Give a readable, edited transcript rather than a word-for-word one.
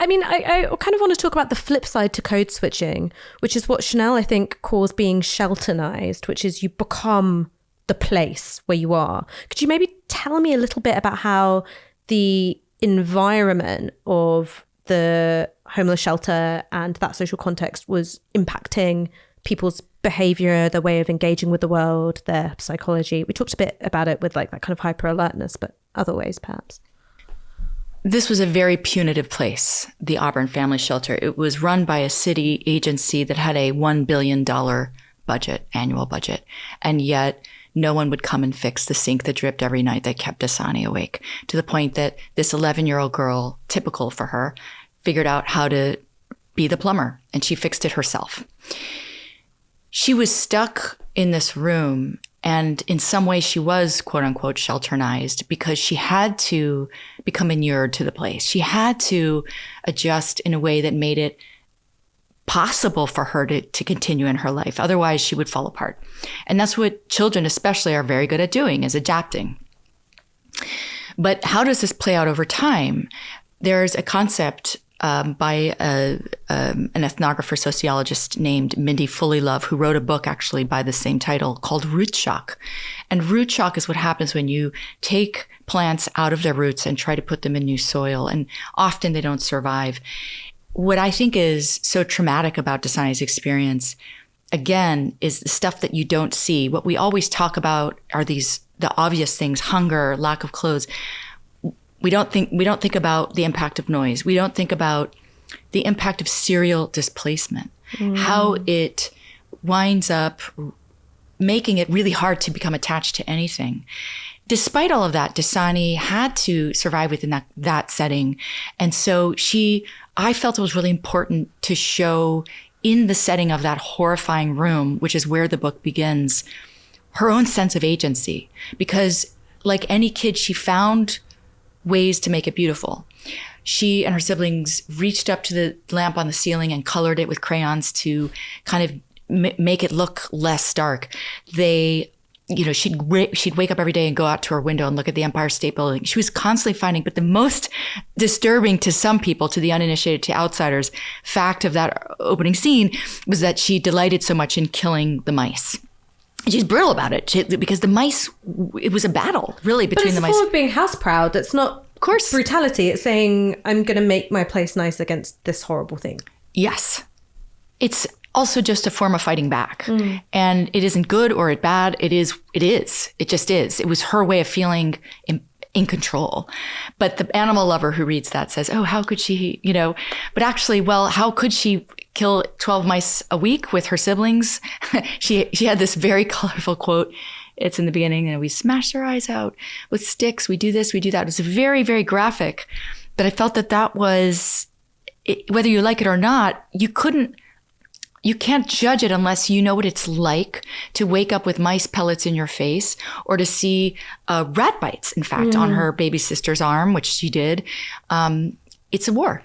I mean, I kind of want to talk about the flip side to code switching, which is what Chanel, I think, calls being shelternized, which is you become the place where you are. Could you maybe tell me a little bit about how the environment of the homeless shelter and that social context was impacting people's behavior, their way of engaging with the world, their psychology? We talked a bit about it with like that kind of hyper alertness, but other ways perhaps. This was a very punitive place, the Auburn Family Shelter. It was run by a city agency that had a $1 billion budget, annual budget. And yet no one would come and fix the sink that dripped every night that kept Dasani awake, to the point that this 11-year-old girl, typical for her, figured out how to be the plumber, and she fixed it herself. She was stuck in this room, and in some ways she was, quote unquote, shelternized, because she had to become inured to the place. She had to adjust in a way that made it possible for her to continue in her life. Otherwise, she would fall apart. And that's what children especially are very good at doing, is adapting. But how does this play out over time? There's a concept by an ethnographer sociologist named Mindy Fullilove, who wrote a book actually by the same title called root shock. And root shock is what happens when you take plants out of their roots and try to put them in new soil. And often they don't survive. What I think is so traumatic about Dasani's experience, again, is the stuff that you don't see. What we always talk about are the obvious things: hunger, lack of clothes. We don't think about the impact of noise. We don't think about the impact of serial displacement, how it winds up making it really hard to become attached to anything. Despite all of that, Dasani had to survive within that setting. And so I felt it was really important to show, in the setting of that horrifying room, which is where the book begins, her own sense of agency. Because like any kid, she found ways to make it beautiful. She and her siblings reached up to the lamp on the ceiling and colored it with crayons to kind of make it look less dark. She'd wake up every day and go out to her window and look at the Empire State Building. She was constantly finding, but the most disturbing to some people, to the uninitiated, to outsiders, fact of that opening scene was that she delighted so much in killing the mice. She's brutal about it because the mice, it was a battle, really, between the mice. But it's a form of being house proud. It's not, of course, brutality. It's saying, I'm going to make my place nice against this horrible thing. Yes. It's also just a form of fighting back. And it isn't good or bad. It is. It just is. It was her way of feeling in control. But the animal lover who reads that says, oh, how could she, but actually, well, how could she kill 12 mice a week with her siblings? She had this very colorful quote. It's in the beginning, and we smash their eyes out with sticks. We do this, we do that. It was very, very graphic. But I felt that was, whether you like it or not, you can't judge it unless you know what it's like to wake up with mice pellets in your face, or to see rat bites, in fact, on her baby sister's arm, which she did. It's a war.